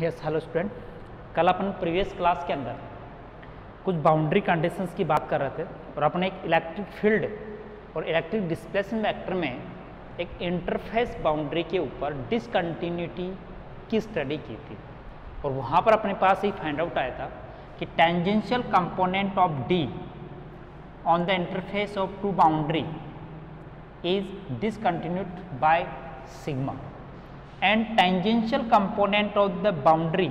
Yes hello student, कल अपन previous class के अंदर कुछ बाउंड्री कंडीशंस की बात कर रहे थे और अपन एक इलेक्ट्रिक फील्ड और इलेक्ट्रिक डिस्प्लेसमेंट वेक्टर में एक इंटरफेस बाउंड्री के ऊपर डिसकंटिन्यूटी की स्टडी की थी और वहाँ पर अपने पास ही फाइंड आउट आया था कि tangential component of D on the interface of two boundary is discontinued by sigma and tangential component of the boundary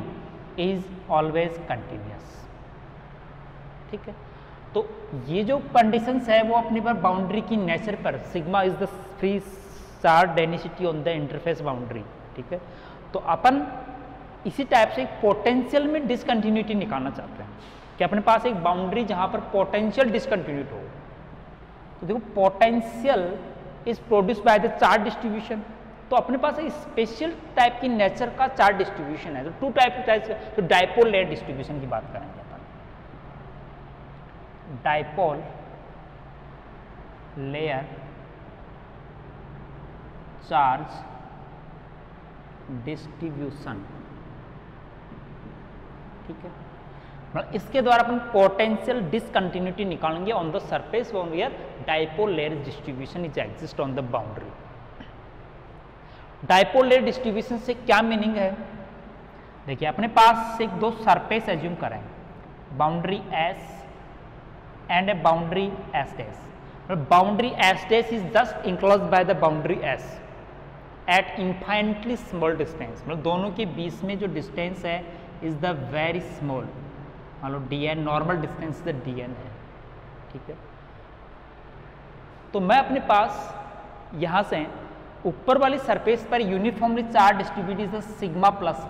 is always continuous। ठीक है, तो ये जो कंडीशंस है वो अपनी पर बाउंड्री की नेचर पर sigma is the free charge density on the interface boundary. ठीक है, तो अपन इसी टाइप से एक पोटेंशियल में डिसकंटिन्यूटी निकालना चाहते हैं कि अपने पास एक बाउंड्री जहां पर पोटेंशियल डिसकंटिन्यूट हो। तो देखो potential is produce by the charge distribution, तो अपने पास एक स्पेशल टाइप की नेचर का चार्ज डिस्ट्रीब्यूशन है। तो टू टाइप तो डाइपोल लेयर डिस्ट्रीब्यूशन की बात करेंगे अपन। Dipole layer charge distribution. ठीक है, मतलब इसके द्वारा अपन पोटेंशियल डिसकंटिन्यूटी निकालेंगे on the surface where dipole layer distribution is exist on the boundary. Dipole layer distribution से क्या मीनिंग है? देखिए अपने पास एक दो सरफेस एज्यूम करें, boundary S and a boundary S dash. Boundary S dash is just enclose by the boundary S at infinitely small distance. मतलब दोनों के बीच में जो डिस्टेंस है इज द वेरी स्मॉल, मान लो D N, normal distance the D N है। ठीक है, तो मैं अपने पास यहां से ऊपर वाली सरफेस पर uniformly charge distribute is the sigma plus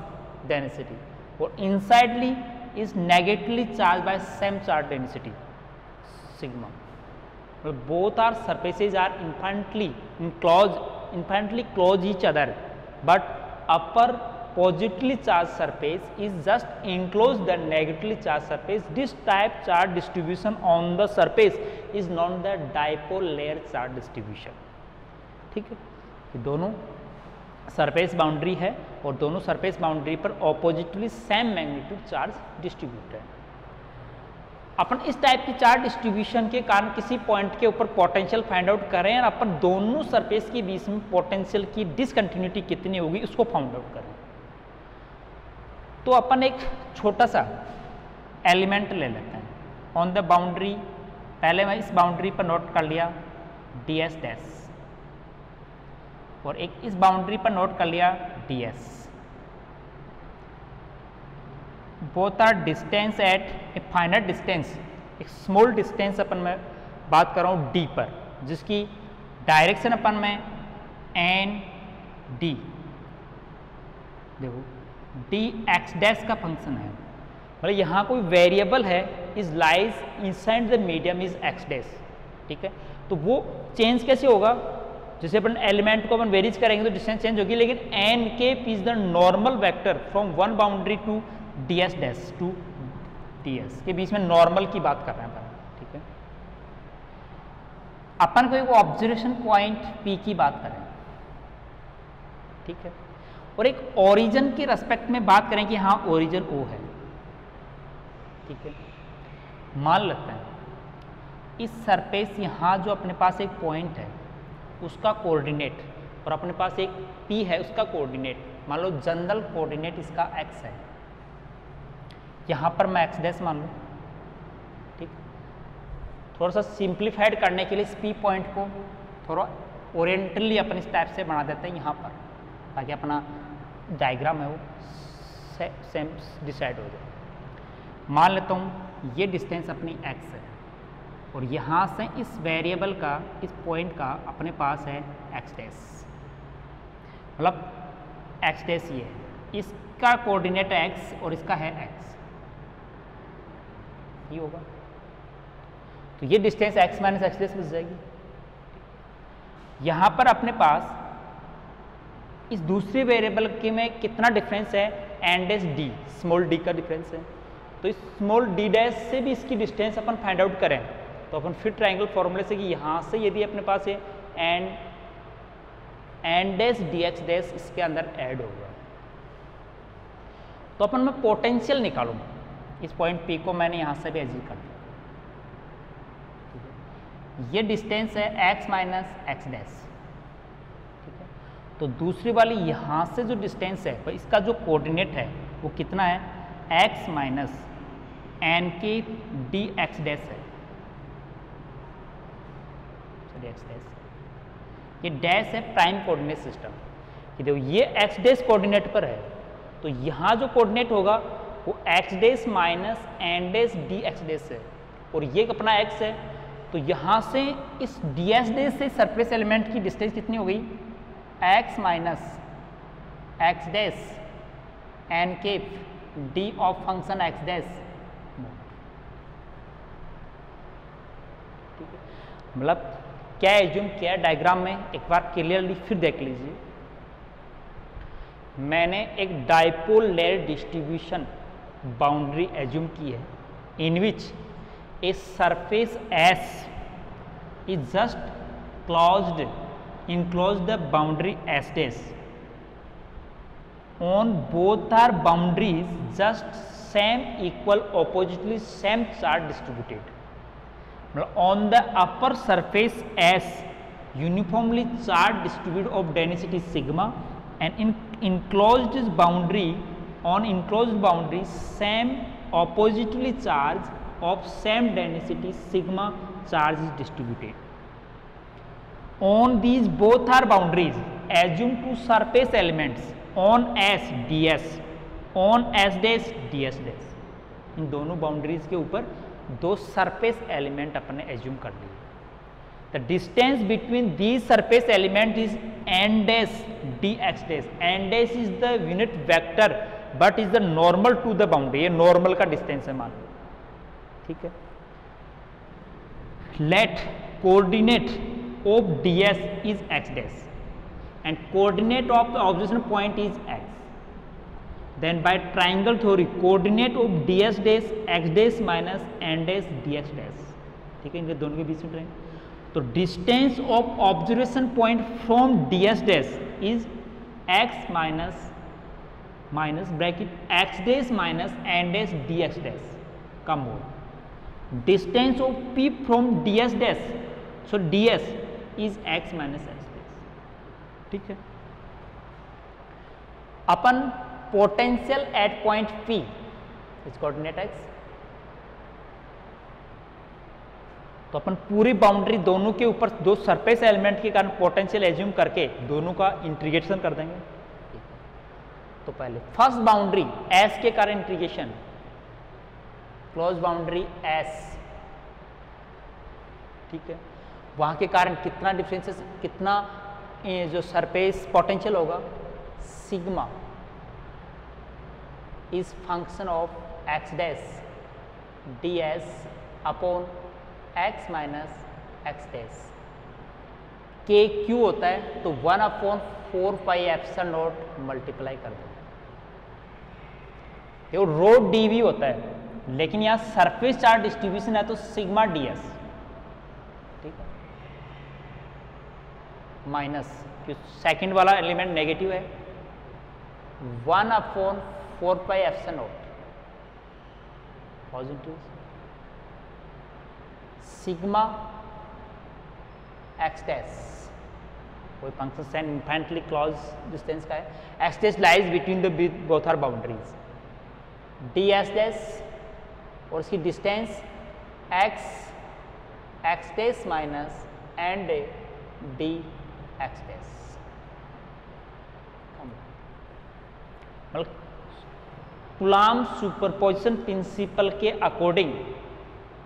density और insidely is negatively charge by same charge density sigma. Both are surfaces are infinitely close each other, but upper positively charged surface is just enclosed the negatively charged surface. This type charge distribution on the surface is known the dipole layer charge distribution। ठीक है, कि दोनों surface boundary है और दोनों surface boundary पर oppositely same magnitude charge distribute है। अपन इस टाइप की चार्ज डिस्ट्रीब्यूशन के कारण किसी पॉइंट के ऊपर पोटेंशियल फाइंड आउट करें और अपन दोनों सरफेस के बीच में पोटेंशियल की डिसकंटिन्यूटी कितनी होगी उसको फाइंड आउट करें। तो अपन एक छोटा सा एलिमेंट ले लेते हैं ऑन द बाउंड्री। पहले मैं इस बाउंड्री पर नोट कर लिया डी एस डैश और एक इस बाउंड्री पर नोट कर लिया D S. Both are distance at a finite distance, एक स्मॉल डिस्टेंस अपन मैं बात कर रहा हूँ डी पर, जिसकी डायरेक्शन अपन में एन डी। देखो डी एक्स डैश का फंक्शन है, मतलब यहाँ कोई वेरिएबल है is lies inside the medium is x dash. ठीक है, तो वो चेंज कैसे होगा? जैसे अपन एलिमेंट को अपन वेरीज करेंगे तो डिस्टेंस चेंज होगी, लेकिन एन के is the normal vector from one boundary to D S dash to D S के बीच में नॉर्मल की बात कर रहे हैं अपन। ठीक है, अपन को एक ऑब्जर्वेशन पॉइंट पी की बात करें। ठीक है, और एक ओरिजिन के रेस्पेक्ट में बात करें कि हाँ ओरिजिन ओ है। ठीक है, मान लेते हैं इस सरफेस यहाँ जो अपने पास एक पॉइंट है उसका कोऑर्डिनेट और अपने पास एक P है उसका कोऑर्डिनेट, मान लो जनरल कोऑर्डिनेट इसका x है, यहाँ पर मैं x डैश मान लूँ। ठीक, थोड़ा सा सिंप्लीफाइड करने के लिए इस P पॉइंट को थोड़ा ओरिएंटली अपन इस टाइप से बना देते हैं यहाँ पर, ताकि अपना डायग्राम है वो सेम डिसाइड हो जाए। मान लेता हूँ ये डिस्टेंस अपनी x है और यहाँ से इस वेरिएबल का, इस पॉइंट का अपने पास है एक्स डैश, मतलब एक्स डैश ये है, इसका कोऑर्डिनेट है एक्स और इसका है एक्स, ये होगा। तो ये distance x minus x dash बच जाएगी। यहाँ पर अपने पास इस दूसरे वेरिएबल के में कितना डिफरेंस है? N dash D, small D का डिफरेंस है। तो इस स्मॉल डी डैश से भी इसकी डिस्टेंस अपन फाइंड आउट करें तो अपन फिर ट्रायंगल फॉर्मूले से कि यहाँ से यदि अपने पास है N dash D x dash इसके अंदर ऐड होगा तो अपन मैं पोटेंशियल निकालूंगा, इस पॉइंट P को मैंने यहाँ से भी एज्यूम कर दिया, ठीक है। ये डिस्टेंस है x माइनस एक्स डैश, ठीक है। तो दूसरी वाली यहाँ से जो डिस्टेंस है तो इसका जो कोऑर्डिनेट है वो कितना है, x माइनस एन के डी एक्स डैश है, एक्स डैश, ये डैश है प्राइम कोऑर्डिनेट सिस्टम कि देखो ये एक्स डैश कोऑर्डिनेट पर है, तो यहाँ जो कोऑर्डिनेट होगा वो X dash minus N dash D x dash है, और ये अपना एक्स है, तो यहाँ से इस डी एक्स डैश से सरफेस एलिमेंट की डिस्टेंस कितनी हो गई, X minus x dash N cap D of function x dash, ठीक है। मतलब क्या एज्यूम किया है डायग्राम में, एक बार क्लियरली फिर देख लीजिए। मैंने एक dipole layer distribution boundary assume की है in which a surface S is just closed enclosed the boundary S dash on both are boundaries just same equal oppositely same charge distributed on the upper surface S uniformly charge distributed of density sigma and in enclosed boundary on enclosed boundary same oppositely charge of same density sigma charge is distributed on these both are boundaries assume two surface elements on S ds on S dash ds dash, इन दोनों boundaries के ऊपर दो surface element अपने assume कर लिए। The distance between these surface element is N dash D x dash, N dash is the unit vector but is the normal to the boundary, ये normal का distance है मान लो, ठीक है। Let coordinate of ds is x dash and coordinate of the observation point is x, then by triangle theory coordinate of ds dash x dash minus n dash dx dash, ठीक है, इनके दोनों के बीच में ट्रायंगल। तो distance of observation point from ds dash is x minus minus bracket x dash minus n dash dx dash का mod, distance of p from ds dash, so ds is x minus x dash, ठीक है। अपन potential at point P is coordinate x, तो अपन पूरी boundary दोनों के ऊपर दो सरफेस एलिमेंट के कारण पोटेंशियल एज्यूम करके दोनों का इंटीग्रेशन कर देंगे। तो पहले फर्स्ट बाउंड्री S के कारण इंटीग्रेशन, क्लोज बाउंड्री S, ठीक है, वहां के कारण कितना डिफरेंसेस, कितना जो सरफेस पोटेंशियल होगा, sigma is function of x dash D S upon X minus x dash, के क्यू होता है तो 1/4πε0 मल्टीप्लाई कर दो, देखो रो डी वी होता है, लेकिन यहाँ सरफेस चार्ज डिस्ट्रीब्यूशन है तो सिग्मा डी एस, ठीक है, माइनस सेकंड वाला एलिमेंट नेगेटिव है 1/4πε0 पॉजिटिव सिग्मा एक्स डैश, कोई function send infinitely close distance का है, x dash lies between the both are boundaries, d S dash और इसकी distance x dash minus and d x dash, मतलब coulomb superposition principle के according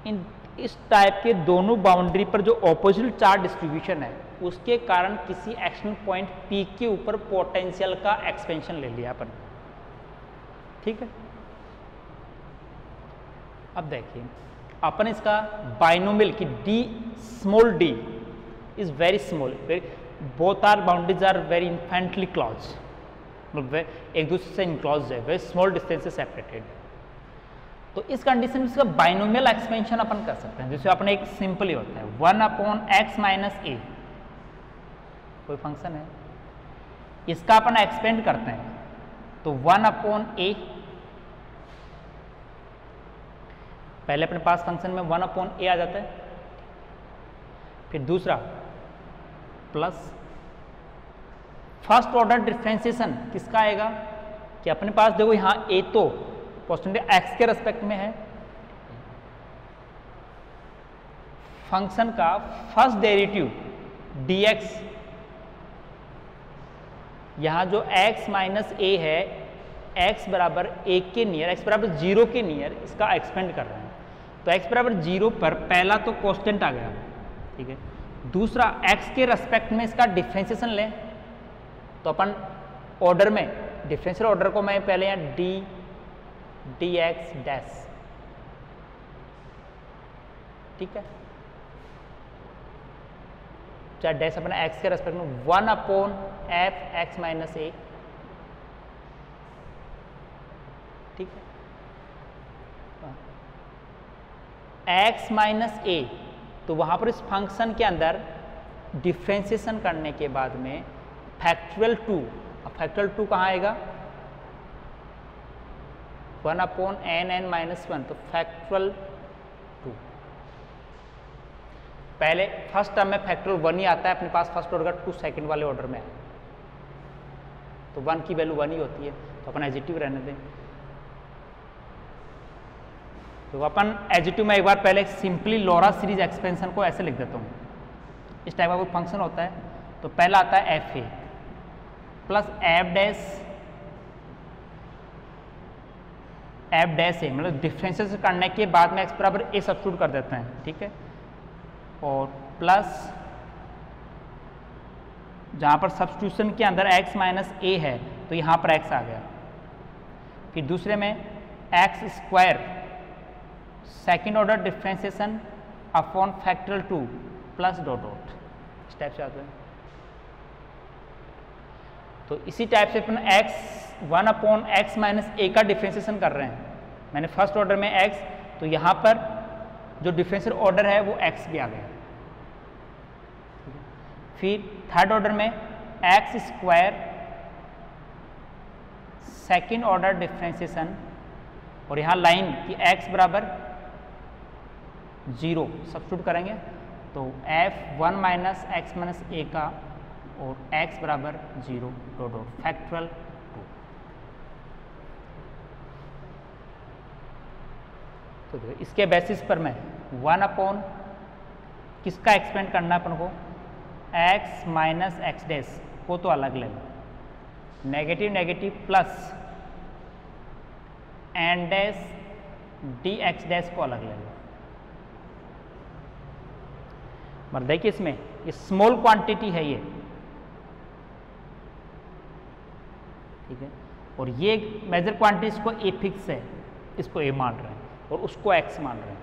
इन इस type के दोनों बाउंड्री पर जो ऑपोजिट चार्ज डिस्ट्रीब्यूशन है उसके कारण किसी एक्शन पॉइंट P के ऊपर पोटेंशियल का एक्सपेंशन ले लिया अपन, ठीक है। अब देखिए अपन इसका बाइनोमियल की d small d is very small, both are boundaries are very infinitely close, मतलब एक दूसरे से इनक्लोज है, वेरी स्मॉल डिस्टेंस से सेपरेटेड, तो इस कंडीशन में इसका बाइनोमियल एक्सपेंशन अपन कर सकते हैं, जैसे अपन एक सिंपल ही होता है 1/x माइनस a, कोई फंक्शन है, इसका अपन एक्सपेंड करते हैं तो 1/a पहले अपने पास फंक्शन में 1/a आ जाता है, फिर दूसरा प्लस फर्स्ट ऑर्डर डिफरेंशिएशन किसका आएगा कि अपने पास देखो यहाँ a तो परसेंटेज x के रेस्पेक्ट में है, फंक्शन का फर्स्ट डेरिवेटिव dx, यहाँ जो x माइनस a है x बराबर 1 के नियर, x बराबर 0 के नियर इसका एक्सपेंड कर रहे हैं। तो x बराबर 0 पर पहला तो कांस्टेंट आ गया, ठीक है। दूसरा x के रेस्पेक्ट में इसका डिफरेंशिएशन लें, तो अपन ऑर्डर में डिफरेंशियल ऑर्डर को मैं पहले यहाँ dx डैश, ठीक है, चाहे डैश अपना x के रेस्पेक्ट में 1/f x माइनस a, ठीक है। x माइनस a, तो वहां पर इस फंक्शन के अंदर डिफरेंशिएशन करने के बाद में फैक्टोरियल 2, अब फैक्टोरियल 2 कहाँ आएगा 1/n माइनस 1, तो फैक्टोरियल 2, पहले फर्स्ट टर्म में फैक्टोरियल 1 ही आता है अपने पास फर्स्ट ऑर्डर का, 2 सेकंड वाले ऑर्डर में है, तो 1 की वैल्यू 1 ही होती है, तो अपन एडिटिव रहने दें। तो अपन एडिटिव में एक बार पहले सिंपली लोरा सीरीज एक्सपेंशन को ऐसे लिख देता हूँ, इस टाइप का कोई फंक्शन होता है, तो पहला आता है F A plus F dash A, मतलब डिफरेंशिएशन करने के बाद में एक्स बराबर ए सब्स्टिट्यूट कर देते हैं, ठीक है, और प्लस जहाँ पर सब्स्टिट्यूशन के अंदर x माइनस ए है तो यहाँ पर x आ गया, फिर दूसरे में x square second order differentiation upon factorial 2 plus dot dot, इस टाइप से आते हैं। तो इसी टाइप से अपन x 1/x माइनस ए का डिफरेंशिएशन कर रहे हैं, मैंने फर्स्ट ऑर्डर में x, तो यहाँ पर जो डिफरेंशियल ऑर्डर है वो x भी आ गया, फिर थर्ड ऑर्डर में x square second order differentiation, और यहाँ लाइन कि x बराबर 0 सब्स्टिट्यूट करेंगे, तो f1 माइनस एक्स माइनस ए का और x बराबर 0 डॉट डॉट फैक्टोरियल 2। तो देखो इसके बेसिस पर मैं 1/, किसका एक्सपेंड करना है अपन को, x माइनस एक्स डैश को तो अलग ले लो, negative negative plus N dash D x dash को अलग ले लो। मतलब देखिए इसमें ये स्मॉल क्वांटिटी है ये, ठीक है, और ये मेजर क्वांटिटी इसको ए फिक्स है, इसको ए मान रहे हैं और उसको एक्स मान रहे हैं,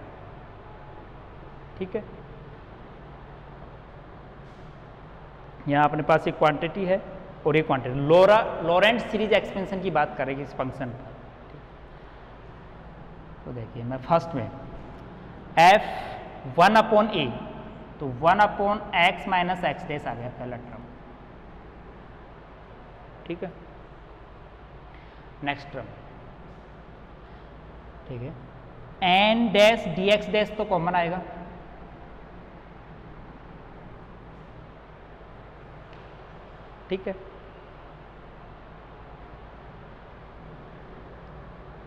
ठीक है। यहाँ अपने पास एक क्वांटिटी है और एक क्वांटिटी, लॉरेंट सीरीज एक्सपेंशन की बात करेंगे इस फंक्शन पर। तो देखिए मैं फर्स्ट में f 1/a, तो 1/x माइनस एक्स डैश आ गया पहला टर्म, ठीक है। नेक्स्ट टर्म, ठीक है, N dash D x dash तो कॉमन आएगा, ठीक है,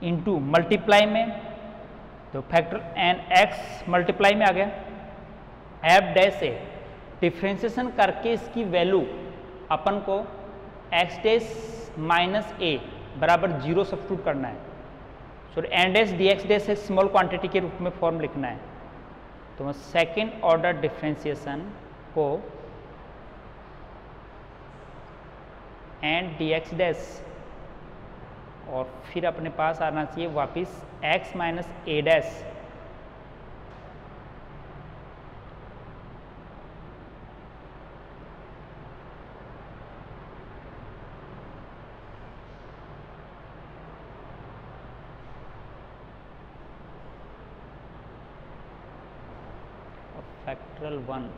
इनटू मल्टीप्लाई में, तो फैक्टर एन एक्स मल्टीप्लाई में आ गया, एफ डैश ए डिफ्रेंशिएशन करके इसकी वैल्यू अपन को एक्स डैश माइनस ए बराबर 0 सब्स्टिट्यूट करना है, sorry n dash D x dash एक स्मॉल क्वांटिटी के रूप में फॉर्म लिखना है, तो मैं सेकेंड ऑर्डर डिफ्रेंशिएशन को एन डी एक्स डैश, और फिर अपने पास आना चाहिए वापिस x minus a dash factorial 1,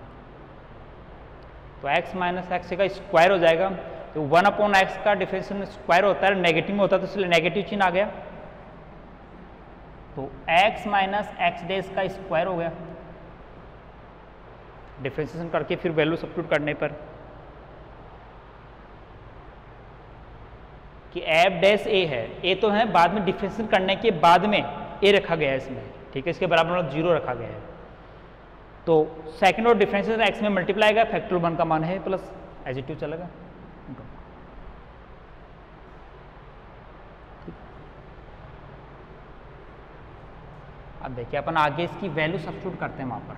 तो x माइनस एक्स का स्क्वायर हो जाएगा, तो 1/x का डिफरेंशिएशन स्क्वायर होता है, नेगेटिव में होता है, तो इसलिए नेगेटिव चिन्ह आ गया, तो x माइनस एक्स डैश का स्क्वायर हो गया, डिफ्रेंशिएशन करके फिर वैल्यू सब्स्टिट्यूट करने पर कि एफ डैश ए है, ए तो है बाद में डिफ्रेंशिएशन करने के बाद में ए रखा गया है इसमें, ठीक है, इसके बराबर मतलब 0 रखा गया है। तो सेकंड और डिफरेंशिएशन एक्स में मल्टीप्लाई आएगा, फैक्टोरियल 1 का मान है प्लस एडिटिव चलेगा। अब देखिए अपन आगे इसकी वैल्यू सब्स्टिट्यूट करते हैं वहां पर।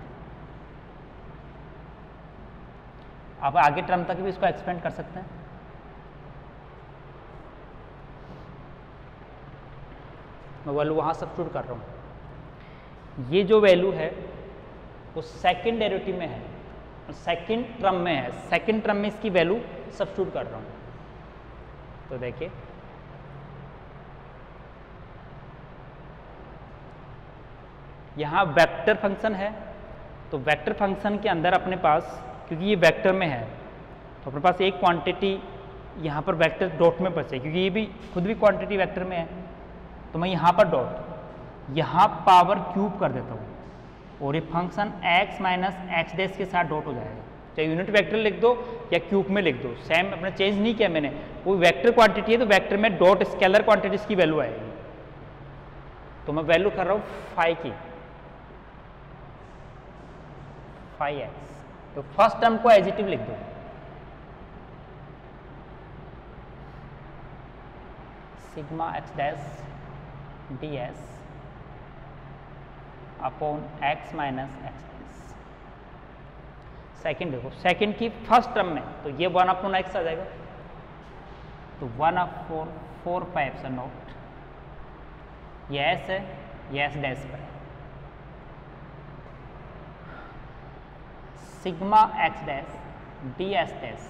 अब आगे टर्म तक भी इसको एक्सपेंड कर सकते हैं। मैं वैल्यू वहां सब्स्टिट्यूट कर रहा हूं। ये जो वैल्यू है वो सेकंड डेरिवेटिव में है और सेकंड टर्म में है, सेकंड टर्म में इसकी वैल्यू सब्स्टिट्यूट कर रहा हूं। तो देखिए यहाँ वेक्टर फंक्शन है, तो वेक्टर फंक्शन के अंदर अपने पास, क्योंकि ये वेक्टर में है तो अपने पास एक क्वांटिटी यहाँ पर वेक्टर डॉट में बचे, क्योंकि ये भी खुद भी क्वांटिटी वेक्टर में है, तो मैं यहाँ पर डॉट यहाँ पावर क्यूब कर देता हूँ और ये function x minus x dash के साथ डॉट हो जाएगा। चाहे यूनिट वेक्टर लिख दो या क्यूब में लिख दो, सेम अपने चेंज नहीं किया मैंने, वो वेक्टर क्वांटिटी है तो वेक्टर में डॉट स्केलर क्वांटिटीज की वैल्यू आएगी। तो मैं वैल्यू कर रहा हूँ फाई की, फाई एक्स। तो फर्स्ट टर्म को एडिटिव लिख दो, sigma x dash D S upon X minus x dash. Second देखो, सेकेंड की फर्स्ट टर्म में तो ये 1 अपॉन एक्स आ जाएगा, तो 1 अपॉन 4 पाई एप्सिलॉन नॉट, ये एस है, ये एस डैश पर है, sigma x dash D S dash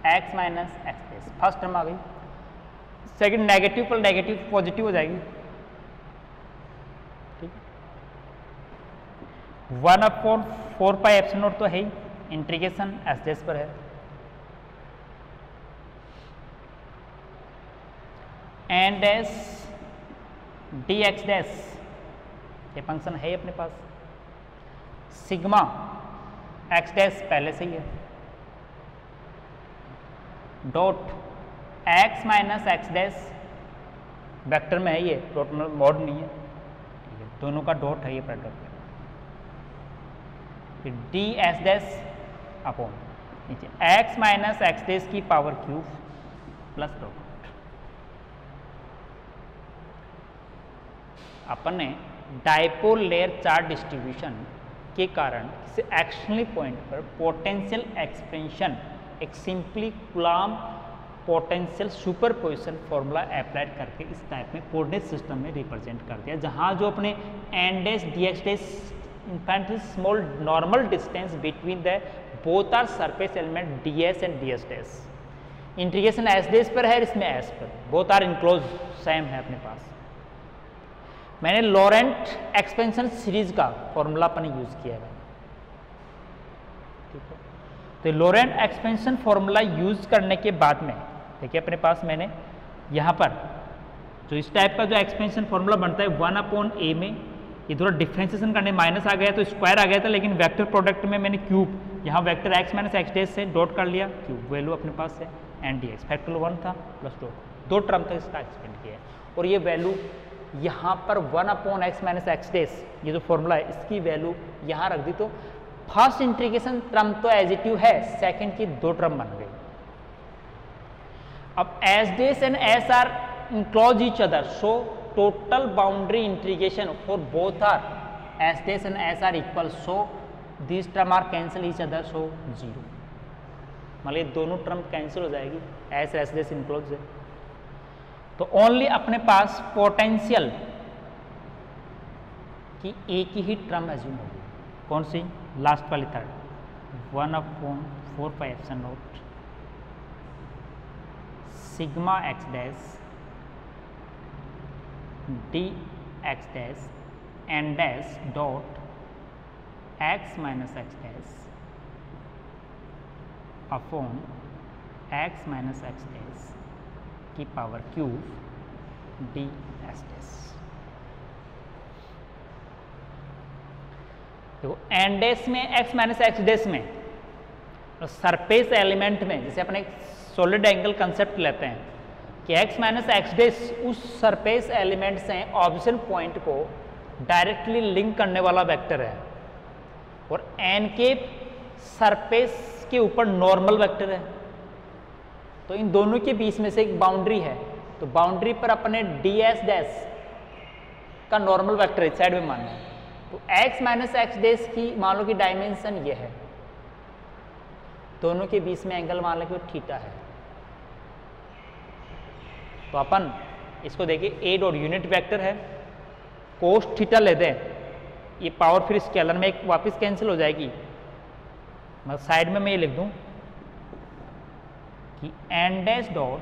x minus x dash. First term आ गई, सेकेंड नेगेटिव पर नेगेटिव पॉजिटिव हो जाएगी, ठीक है। 1 अपॉन 4 पाई एप्सिलॉन नॉट तो है ही, इंटीग्रेशन एस डैश पर है, N dash D x dash, ये फंक्शन है अपने पास, सिग्मा एक्स डैश पहले से ही है, dot x minus x dash vector में है, ये डॉट मॉड नहीं है, ठीक है, दोनों का डॉट है ये प्रोडक्ट, फिर डी एस डैश अपॉन नीचे एक्स माइनस एक्स डैश की पावर क्यूब प्लस डॉट। अपन ने डायपोल लेयर चार्ज डिस्ट्रीब्यूशन के कारण किसी एक्शनली पॉइंट पर पोटेंशियल एक्सपेंशन एक simply Coulomb potential superposition formula applied करके इस टाइप में कोऑर्डिनेट सिस्टम में रिप्रेजेंट कर दिया, जहां जो अपने n dash D x dash in fact small normal distance between the both are surface element d s and d S dash, integration s dash पर है, इसमें एस पर, बोथ आर इनक्लोज सेम है अपने पास। मैंने लॉरेंट एक्सपेंशन सीरीज का formula अपन use किया है, ठीक है। तो लॉरेंट एक्सपेंशन फॉर्मूला यूज करने के बाद में देखिए अपने पास मैंने यहाँ पर जो इस टाइप का जो एक्सपेंशन फॉर्मूला बनता है 1 अपॉन ए में, ये थोड़ा डिफ्रेंशिएशन करने माइनस आ गया तो स्क्वायर आ गया था, लेकिन वेक्टर प्रोडक्ट में मैंने क्यूब यहाँ vector x minus x dash से डॉट कर लिया, क्यूब वैल्यू अपने पास है एन डी एक्स, फैक्टोरियल 1 था प्लस डॉट, दो टर्म तक इसका एक्सपेंड किया है। और ये वैल्यू यहाँ पर 1 upon X minus x dash, ये जो फॉर्मूला है इसकी वैल्यू यहाँ रख दी, तो फर्स्ट इंटीग्रेशन टर्म तो एडिटिव है, सेकंड की दो टर्म बन गई। अब S dash and S are enclose each other, so total boundary integration for both are S dash and S are equal, so this term are cancel each other, so 0, मतलब दोनों term cancel हो जाएगी, S dash enclose है। तो only अपने पास potential की एक ही टर्म एज्यूम होगी, कौन सी, लास्ट वाली third, 1 upon 4 pi epsilon naught sigma x dash D x dash N dash dot x minus x dash upon X minus x dash की power cube D S dash. देखो N dash में X minus x dash में surface element में जैसे अपने solid angle concept लेते हैं कि एक्स माइनस एक्स डैश उस सरफेस एलिमेंट से ऑब्जेक्शन पॉइंट को डायरेक्टली लिंक करने वाला वेक्टर है और एन के सरफेस के ऊपर नॉर्मल वेक्टर है। तो इन दोनों के बीच में से एक बाउंड्री है, तो बाउंड्री पर अपने डी एस डैश का नॉर्मल वेक्टर इस साइड में मानना है। तो x माइनस एक्स डैश की मान लो कि डायमेंशन ये है, दोनों के बीच में एंगल मान लो कि वो थीटा है। तो अपन इसको देखिए ए डॉट यूनिट वेक्टर है, कोस थीटा ले दें, ये पावर फिर स्केलर में एक वापस कैंसिल हो जाएगी। मैं साइड में मैं ये लिख दूं कि n dash dot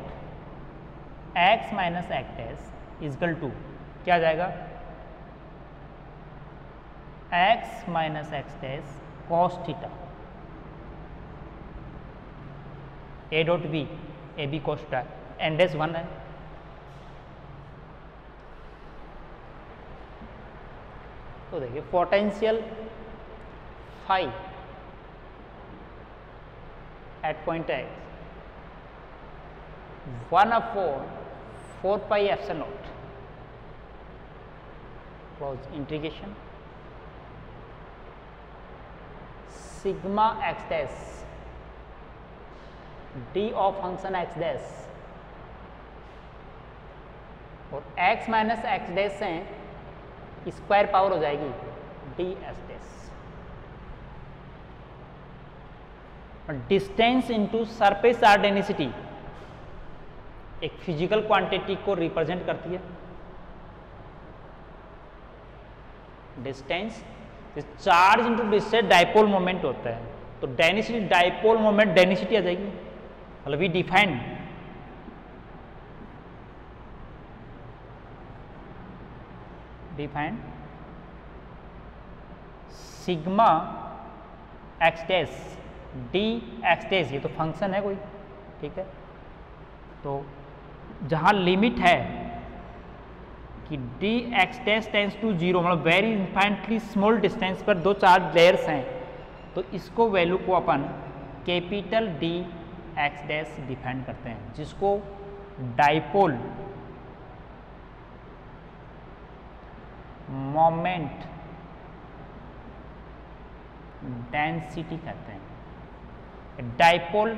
x minus x dash equal to क्या आ जाएगा, x minus x dash cos theta a dot b, a b cos theta, n dash 1 है। तो देखिए potential phi at point x 1/4 pi epsilon naught close integration sigma x dash d of function x dash और x minus x dash से square power हो जाएगी d S dash. Distance into surface charge density एक physical quantity को represent करती है। Distance charge into distance dipole moment होता है, तो डेंसिटी डाइपोल मोमेंट डेंसिटी आ जाएगी। मतलब we define sigma x dash D x dash, ये तो फंक्शन है कोई, ठीक है। तो जहां लिमिट है कि d x dash tends to 0, मतलब वेरी इन्फाइनेटली स्मॉल डिस्टेंस पर दो चार्ज लेयर्स हैं, तो इसको वैल्यू को अपन capital D x dash define करते हैं, जिसको डाइपोल मोमेंट डेंसिटी कहते हैं, डाइपोल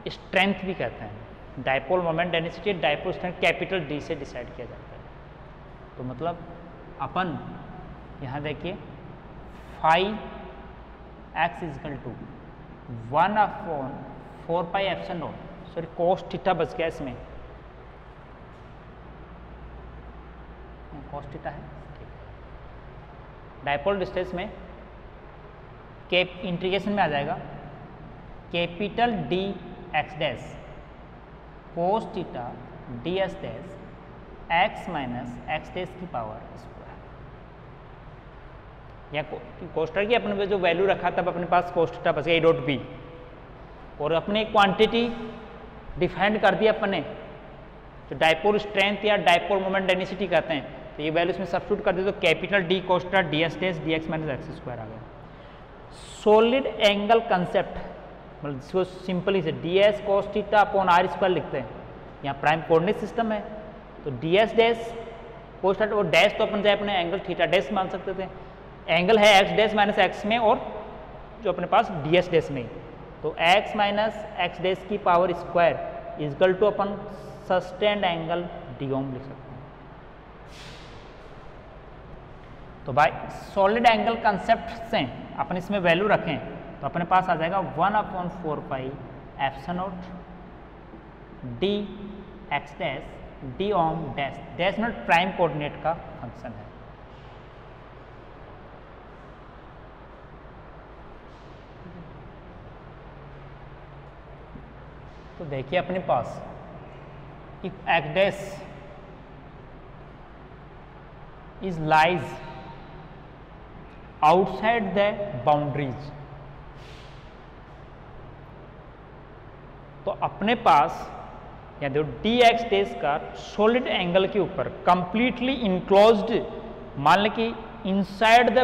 स्ट्रेंथ भी कहते हैं। Dipole moment density dipole strength capital d से डिसाइड किया जाता है। तो मतलब अपन यहाँ देखिए phi x equal to 1/4 pi epsilon naught, sorry cos theta बच गया इसमें, कोस थीटा है, डाइपोल डिस्टेंस में कैप इंटीग्रेशन में आ जाएगा capital D x dash cos theta D S dash x minus x dash की पावर स्क्वायर, या कोस्टर की अपने जो वैल्यू रखा तब अपने पास कोस थीटा बच गया ए डॉट बी, और अपने क्वांटिटी डिफाइंड कर दिया अपने जो डाइपोल स्ट्रेंथ या डाइपोल मोमेंट डेंसिटी कहते हैं, तो ये वैल्यू इसमें सब्स्टिट्यूट कर दे तो capital D cos theta D S dash D X minus X square आ गया। सॉलिड एंगल कंसेप्ट मतलब जिसको सिंपली से D S cos theta upon R square लिखते हैं, यहाँ प्राइम कोऑर्डिनेट सिस्टम है, तो D S dash cos theta और डैश तो अपन चाहे अपने एंगल थीटा डैश मान सकते थे, एंगल है एक्स डैश माइनस एक्स में और जो अपने पास डी एस डैश में, तो एक्स माइनस एक्स डैश की पावर स्क्वायर इजकल टू अपन सस्टेन्ड एंगल डी ओम लिख सकते हैं। तो भाई सॉलिड एंगल कंसेप्ट से अपन इसमें वैल्यू रखें तो अपने पास आ जाएगा 1/4 pi epsilon naught D x dash D ohm dash, dash naught prime coordinate का फंक्शन है। तो देखिए अपने पास if X dash is lies outside the boundaries, तो अपने पास या देखो डी एक्स डैश का सॉलिड एंगल के ऊपर कंप्लीटली इनक्लोज्ड, मान लें कि इनसाइड द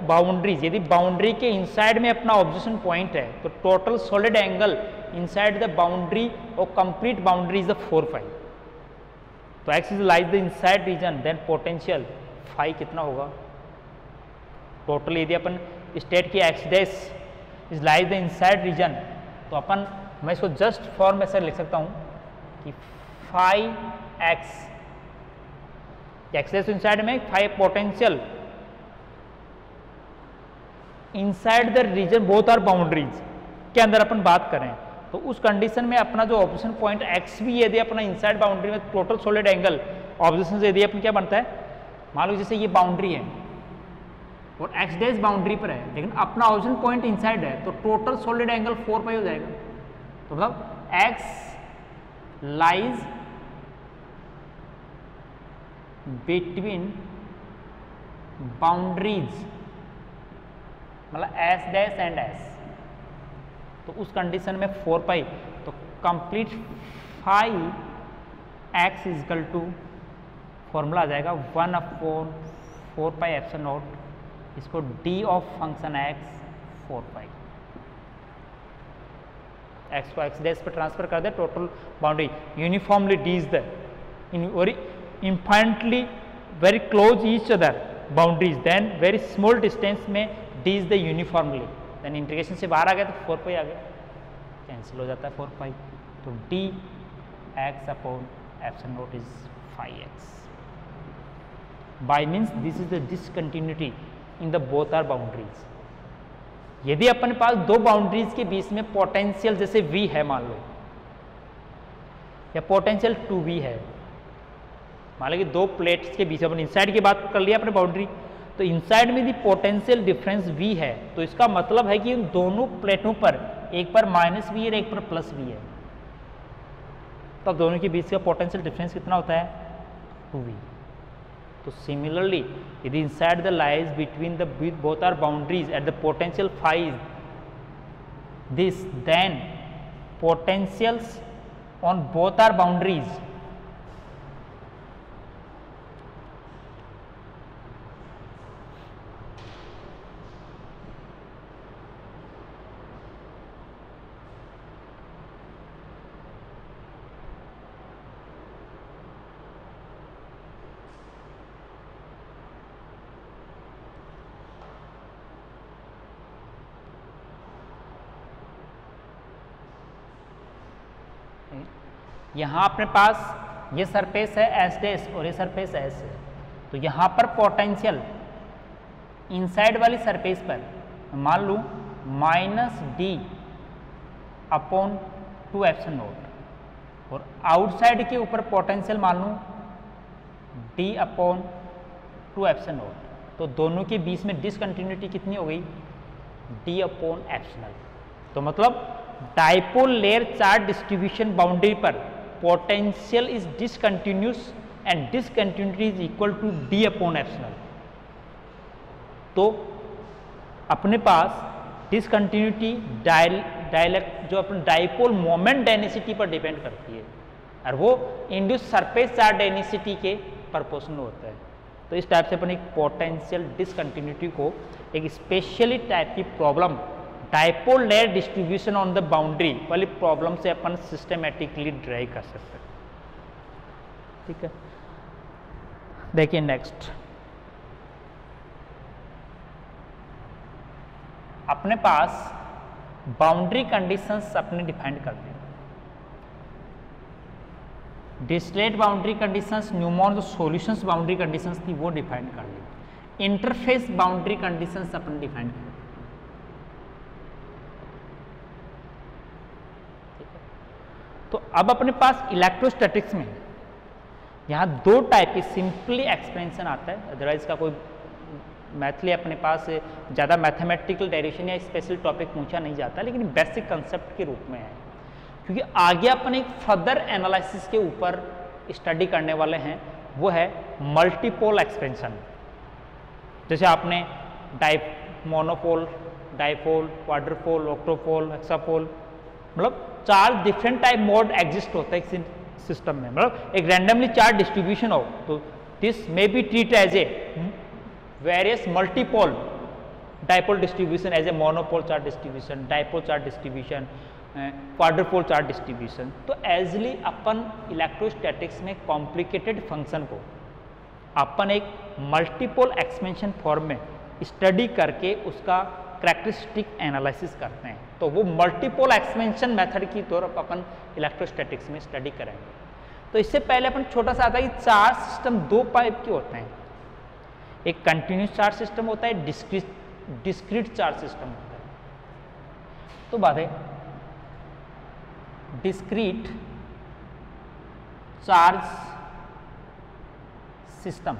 बाउंड्रीज, यदि बाउंड्री के इनसाइड में अपना ऑब्जर्वेशन पॉइंट है तो total solid angle inside the boundary और complete boundary is the 4 phi. तो X is lies the inside region, then potential phi कितना होगा टोटल। यदि अपन स्टेट की X dash is lies the inside region, तो अपन मैं इसको जस्ट फॉर्म में से लिख सकता हूं कि phi X, X dash inside में phi potential inside the region both are boundaries के अंदर अपन बात करें तो उस कंडीशन में अपना जो ऑब्जर्वेशन पॉइंट एक्स भी यदि अपना इनसाइड बाउंड्री में टोटल सॉलिड एंगल ऑब्जर्वेशन से यदि अपन क्या बनता है, मान लो जैसे ये बाउंड्री है और एक्स डैश बाउंड्री पर है लेकिन अपना ऑब्जर्वेशन पॉइंट इनसाइड है तो टोटल सॉलिड एंगल 4 पाई हो जाएगा। तो मतलब एक्स लाइज बिटवीन बाउंड्रीज मतलब एस डैश एंड एस, तो उस कंडीशन में 4 पाई, तो complete phi x equal to formula आ जाएगा 1/4 पाई एप्सिलॉन नॉट, इसको D of function X 4 pi, X को एक्स डैश पर ट्रांसफर कर दे, total boundary uniformly D is the infinitely very close each other boundaries, then very small distance में D is the uniformly, then integration से बाहर आ गया तो 4 पाई आ गया, कैंसिल हो जाता है 4 पाई, तो d x upon epsilon naught is 5x। By means this is the discontinuity in the both are boundaries. यदि अपने पास दो बाउंड्रीज के बीच में पोटेंशियल जैसे v है मान लो, या पोटेंशियल 2v है, मान लो कि दो प्लेट्स के बीच, अपन इनसाइड की बात कर लिया अपने बाउंड्री, तो इनसाइड में यदि पोटेंशियल डिफरेंस v है तो इसका मतलब है कि इन दोनों प्लेटों पर एक पर माइनस v है और एक पर प्लस v है, तब दोनों के बीच का पोटेंशियल डिफरेंस कितना होता है 2v। तो सिमिलरली यदि inside the lies between the both are boundaries at the potential phi this, then potentials on both are boundaries यहाँ अपने पास ये सरफेस है एस डैश और ये सरफेस एस है, तो यहाँ पर पोटेंशियल इनसाइड वाली सरफेस पर मान लूँ -d अपॉन 2 एप्सिलॉन नॉट, और आउटसाइड के ऊपर पोटेंशियल मान लूँ d अपॉन 2 एप्सिलॉन नॉट, तो दोनों के बीच में डिसकंटिन्यूटी कितनी हो गई d अपॉन एप्सिलॉन। तो मतलब dipole layer charge distribution boundary पर potential is discontinuous and discontinuity is equal to D upon epsilon. तो अपने पास डिसकंटिन्यूटी डायलेक्ट जो अपने डाइपोल मोमेंट डेंसिटी पर डिपेंड करती है और वो इंड्यूस सरफेस चार्ज डेंसिटी के प्रोपोर्शनल होता है। तो इस टाइप से अपन एक पोटेंशियल डिसकंटिन्यूटी को एक स्पेशली टाइप की problem dipole layer distribution on the boundary वाली प्रॉब्लम से अपन सिस्टमेटिकली ड्राइव कर सकते हैं। ठीक है, देखिए नेक्स्ट अपने पास बाउंड्री कंडीशंस अपने डिफाइन करते हैं। डिस्लेट बाउंड्री कंडीशंस, न्यूमॉन जो सॉल्यूशंस बाउंड्री कंडीशंस थी वो डिफाइन कर ली। इंटरफेस बाउंड्री कंडीशंस अपने डिफाइन कर ली। तो अब अपने पास इलेक्ट्रोस्टैटिक्स में यहाँ दो टाइप की सिंपली एक्सपेंशन आता है, अदरवाइज का कोई मैथली अपने पास ज़्यादा मैथमेटिकल डायरेक्शन या स्पेशल टॉपिक पूछा नहीं जाता, लेकिन बेसिक कंसेप्ट के रूप में है, क्योंकि आगे अपन एक फर्दर एनालिसिस के ऊपर स्टडी करने वाले हैं, वो है मल्टीपोल एक्सपेंशन। जैसे आपने मोनोपोल, डाइपोल, क्वाड्रपोल, ऑक्टोपोल, हेक्सापोल, मतलब 4 डिफरेंट टाइप मोड एग्जिस्ट होता है एक सिस्टम में, मतलब एक रैंडमली चार्ज डिस्ट्रीब्यूशन हो तो this may be treat as a various multipole dipole distribution as a monopole charge distribution, dipole charge distribution, quadrupole charge distribution. तो एजली अपन इलेक्ट्रोस्टैटिक्स में कॉम्प्लिकेटेड फंक्शन को अपन एक मल्टीपोल एक्सपेंशन फॉर्म में study करके उसका कैरेक्टरिस्टिक एनालिसिस करते हैं। तो वो मल्टीपोल एक्सपेंशन मेथड की तौर पर अपन इलेक्ट्रोस्टैटिक्स में स्टडी करेंगे। तो इससे पहले अपन छोटा सा आता है कि चार्ज सिस्टम दो टाइप के होते हैं, एक कंटिन्यूस चार्ज सिस्टम होता है, डिस्क्रीट चार्ज सिस्टम होता है। तो बात है डिस्क्रीट चार्ज सिस्टम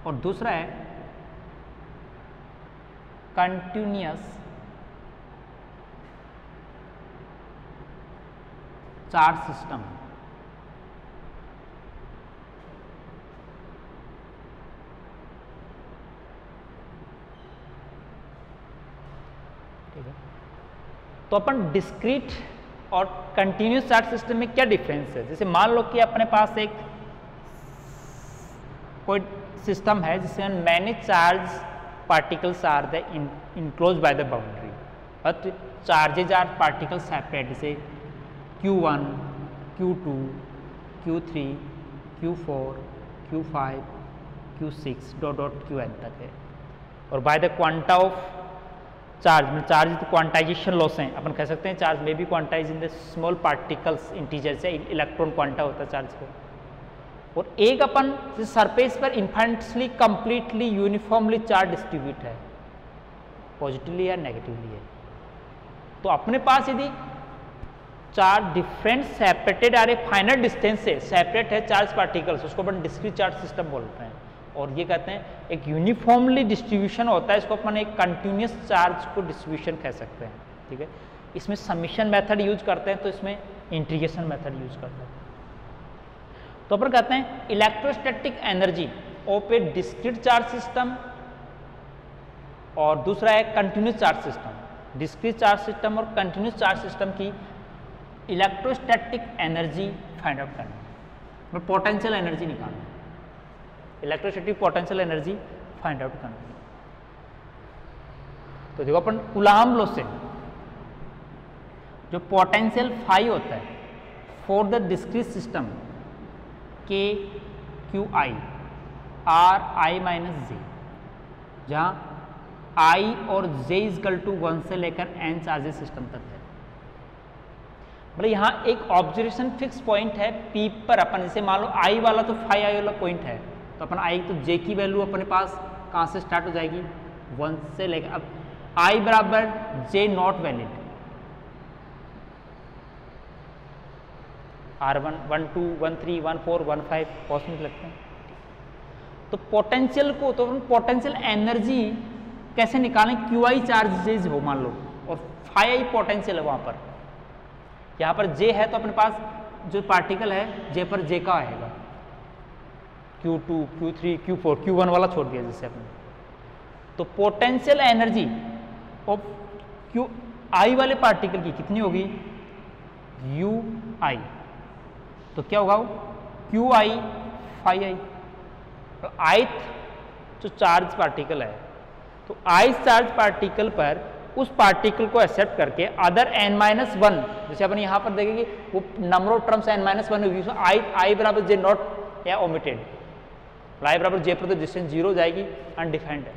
और दूसरा है कंटिन्यूअस चार्ज सिस्टम। ठीक है, तो अपन डिस्क्रीट और कंटिन्यूस चार्ज सिस्टम में क्या डिफरेंस है। जैसे मान लो कि अपने पास एक कोई सिस्टम है जिसमें many charge particles are the enclose by the boundary, but charges are particle separate, जैसे Q1, Q2, Q3, Q4, Q5, Q6 dot Qn तक है। और बाय द क्वांटा ऑफ चार्ज में चार्ज तो क्वांटाइजेशन लॉस है, अपन कह सकते हैं चार्ज में भी quantize in the small particles integer से इलेक्ट्रॉन क्वांटा होता है चार्ज को। और एक अपन सरफेस पर infinitely completely uniformly charge distribute है, पॉजिटिवली या नेगेटिवली है। तो अपने पास यदि चार different separated are a final distance से सेपरेट है चार्ज पार्टिकल्स, उसको अपन डिस्क्रीट चार्ज सिस्टम बोलते हैं। और ये कहते हैं एक यूनिफॉर्मली डिस्ट्रीब्यूशन होता है, इसको अपन एक कंटिन्यूस चार्ज को डिस्ट्रीब्यूशन कह सकते हैं। ठीक है, इसमें समीशन मेथड यूज करते हैं, तो इसमें इंटीग्रेशन मेथड यूज करते हैं। तो अपन कहते हैं electrostatic energy of A discrete charge system और दूसरा है continuous charge system. Discrete charge system और कंटिन्यूस चार्ज सिस्टम की इलेक्ट्रोस्टैटिक एनर्जी फाइंड आउट करना, मतलब पोटेंशियल एनर्जी निकालना, electrostatic potential energy find out करना। तो देखो अपन कूलाम्ब लॉ से जो पोटेंशियल फाई होता है फॉर द डिस्क्रीट सिस्टम के Q I R I minus J, जहाँ आई और जे इजकल टू 1 से लेकर n चार्जेस सिस्टम तक है। मतलब यहाँ एक ऑब्जर्वेशन फिक्स पॉइंट है P पर अपन, जैसे मान लो I वाला तो फाई आई वाला पॉइंट है, तो अपन I तो J की वैल्यू अपने पास कहाँ से स्टार्ट हो जाएगी 1 से लेकर, अब I बराबर J not valid, R1, 1, 2, 1, 3, 1, 4, 1, 5 cosmic लगते हैं। तो पोटेंशियल को तो पोटेंशियल एनर्जी कैसे निकालें, क्यू आई चार्जेज हो मान लो और फाई आई पोटेंशियल है वहाँ पर, यहाँ पर J है तो अपने पास जो पार्टिकल है J पर J का आएगा, Q2, Q3, Q4, Q1 वाला छोड़ दिया जैसे अपने। तो potential energy of Q I वाले पार्टिकल की कितनी होगी यू आई, तो क्या होगा क्यू आई फाई आई। तो ith जो चार्ज पार्टिकल है, तो ith चार्ज पार्टिकल पर उस पार्टिकल को एक्सेप्ट करके अदर n-1, जैसे अपन यहाँ पर देखेंगे वो नंबर ऑफ टर्म्स n-1 होगी, तो आई बराबर जे नॉट या ओमिटेड, आई बराबर जे पर तो डिस्टेंस 0 हो जाएगी, अनडिफाइंड है।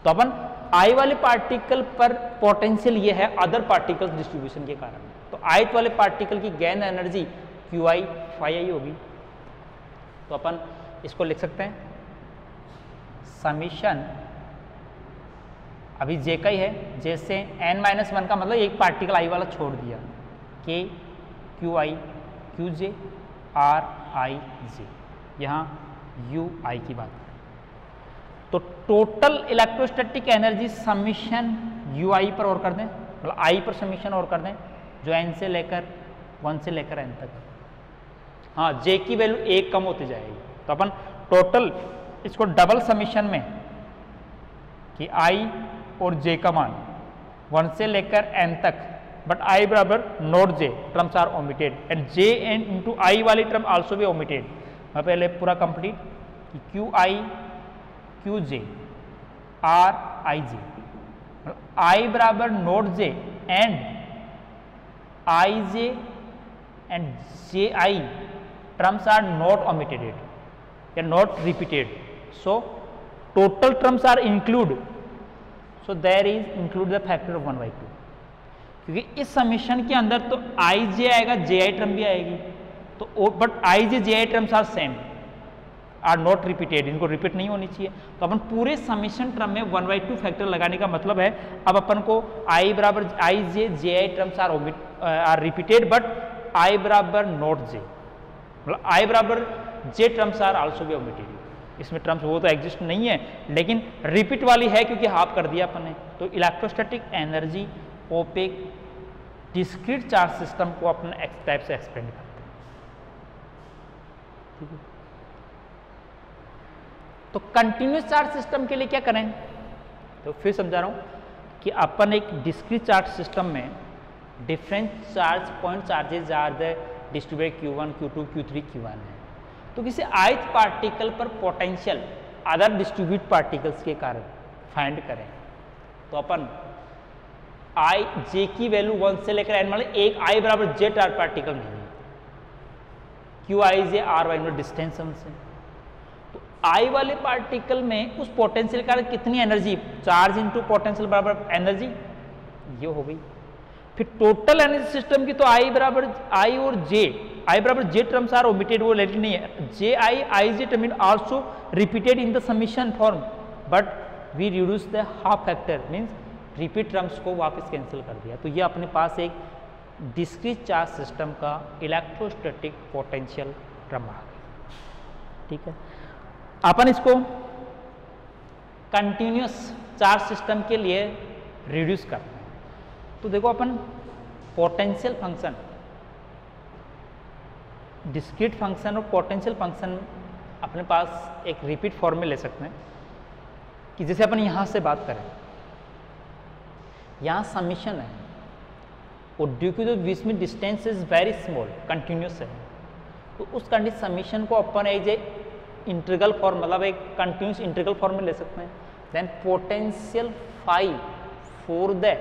तो अपन आई वाले पार्टिकल पर पोटेंशियल ये है अदर पार्टिकल्स डिस्ट्रीब्यूशन के कारण, तो ith वाले पार्टिकल की gain energy Q I phi I होगी। तो अपन इसको लिख सकते हैं समीशन, अभी जे का ही है, जैसे n-1 का मतलब एक पार्टिकल आई वाला छोड़ दिया, के Q I Q J R I J, यहाँ यू आई की बात करें तो total electrostatic energy summation U I पर और कर दें, मतलब आई पर समीशन और कर दें, जो n से लेकर 1 से लेकर n तक, हाँ जे की वैल्यू 1 कम होती जाएगी। तो अपन टोटल इसको डबल समीशन में कि आई और जे का मान 1 से लेकर n तक, बट i बराबर not J, terms are omitted and j and into I वाली टर्म आल्सो भी ओमिटेड। मैं पहले पूरा कंप्लीट कि Q I Q J R I J, I बराबर not J and I J and J I terms are not omitted या not repeated, so total terms are include, so there is include the factor of 1/2, क्योंकि इस summation के अंदर तो I जे आएगा, जे I term भी आएगी, तो but i J J I terms are same, are not repeated, इनको रिपीट नहीं होनी चाहिए। तो अपन पूरे समीशन टर्म में 1/2 फैक्टर लगाने का मतलब है अब अपन को आई बराबर I J J I terms are repeated but I बराबर नॉट जे, मतलब आई बराबर J terms are also be omitted. इसमें टर्म्स वो तो एग्जिस्ट नहीं है लेकिन रिपीट वाली है क्योंकि हाफ कर दिया अपन ने। तो इलेक्ट्रोस्टैटिक एनर्जी ओपेक डिस्क्रीट चार्ज सिस्टम को अपन एक्स टाइप से एक्सपेंड करते हैं, ठीक है। तो कंटिन्यूस चार्ज सिस्टम के लिए क्या करें, तो फिर समझा रहा हूं कि अपन एक डिस्क्रीट चार्ज सिस्टम में different charge point charges are the distributed Q1 Q2 Q3 Q1 है। तो किसी ith पार्टिकल पर पोटेंशियल अदर डिस्ट्रीब्यूट पार्टिकल्स के कारण फाइंड करें, तो अपन आई जे की वैल्यू 1 से लेकर n, मतलब एक आई बराबर जे पार्टिकल नहीं है, Q i j r y में डिस्टेंस हमसे, तो आई वाले पार्टिकल में उस पोटेंशियल के कारण कितनी एनर्जी, चार्ज इनटू पोटेंशियल बराबर एनर्जी, ये हो गई। फिर टोटल एनर्जी सिस्टम की तो आई बराबर आई और जे, आई बराबर जे टर्म्स आर ओमिटेड, वो रिलेटेड नहीं है, J I J term also repeated in the summation form but we reduce the half factor, means repeat terms को वापस कैंसिल कर दिया। तो ये अपने पास एक डिस्क्रीट चार्ज सिस्टम का इलेक्ट्रोस्टैटिक पोटेंशियल टर्म आ गया, ठीक है। अपन इसको कंटिन्यूस चार्ज सिस्टम के लिए रिड्यूस करते हैं। तो देखो अपन पोटेंशियल फंक्शन, डिस्क्रीट फंक्शन और पोटेंशियल फंक्शन अपने पास एक रिपीट फॉर्म में ले सकते हैं कि जैसे अपन यहां से बात करें, यहां समीशन है और ड्यू टू द बीच में distance is very small, continuous है, तो उस कंटिन्यूस समीशन को अपन एज ए इंटीग्रल फॉर्म, मतलब एक कंटिन्यूस इंटीग्रल फॉर्म में ले सकते हैं। Then potential phi for the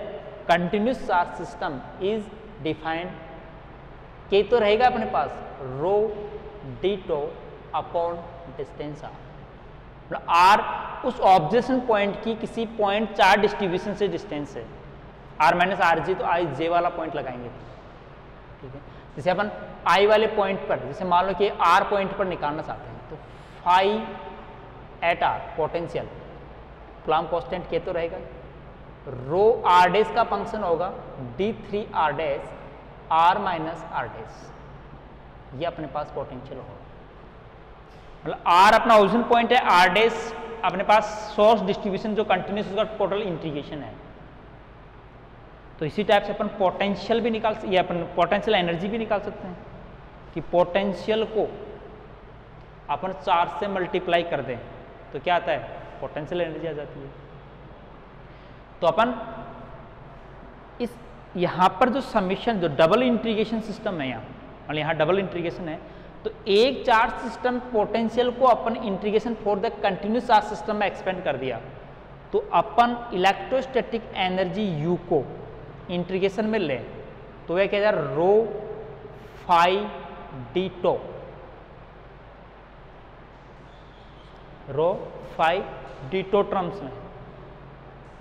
continuous charge system is defined, के तो रहेगा अपने पास rho D tau upon distance R, मतलब आर उस ऑब्जर्वेशन पॉइंट की किसी पॉइंट चार्ज डिस्ट्रीब्यूशन से डिस्टेंस है, आर माइनस आर जी, तो आई जे वाला पॉइंट लगाएंगे, ठीक है। जैसे अपन आई वाले पॉइंट पर, जैसे मान लो कि आर पॉइंट पर निकालना चाहते हैं, तो phi at r potential Planck constant के तो रहेगा, रो आर डैश का फंक्शन होगा d3 r dash r minus r dash, ये अपने पास पोटेंशियल होगा, मतलब आर अपना ओरिजिन पॉइंट है, आर डैश अपने पास सोर्स डिस्ट्रीब्यूशन जो कंटिन्यूस उसका टोटल इंटीग्रेशन है। तो इसी टाइप से अपन पोटेंशियल भी निकाल, या अपन पोटेंशियल एनर्जी भी निकाल सकते हैं कि पोटेंशियल को अपन 4 से मल्टीप्लाई कर दें तो क्या आता है, पोटेंशियल एनर्जी आ जाती है। तो अपन इस यहाँ पर जो समीशन, जो डबल इंटीग्रेशन सिस्टम है यहाँ, मतलब यहाँ डबल इंटीग्रेशन है, तो एक चार्ज सिस्टम पोटेंशियल को अपन integration for the continuous charge system में एक्सपेंड कर दिया, तो अपन इलेक्ट्रोस्टैटिक एनर्जी यू को इंटीग्रेशन में ले तो वह क्या जाए, rho phi D tau, rho phi D tau terms में,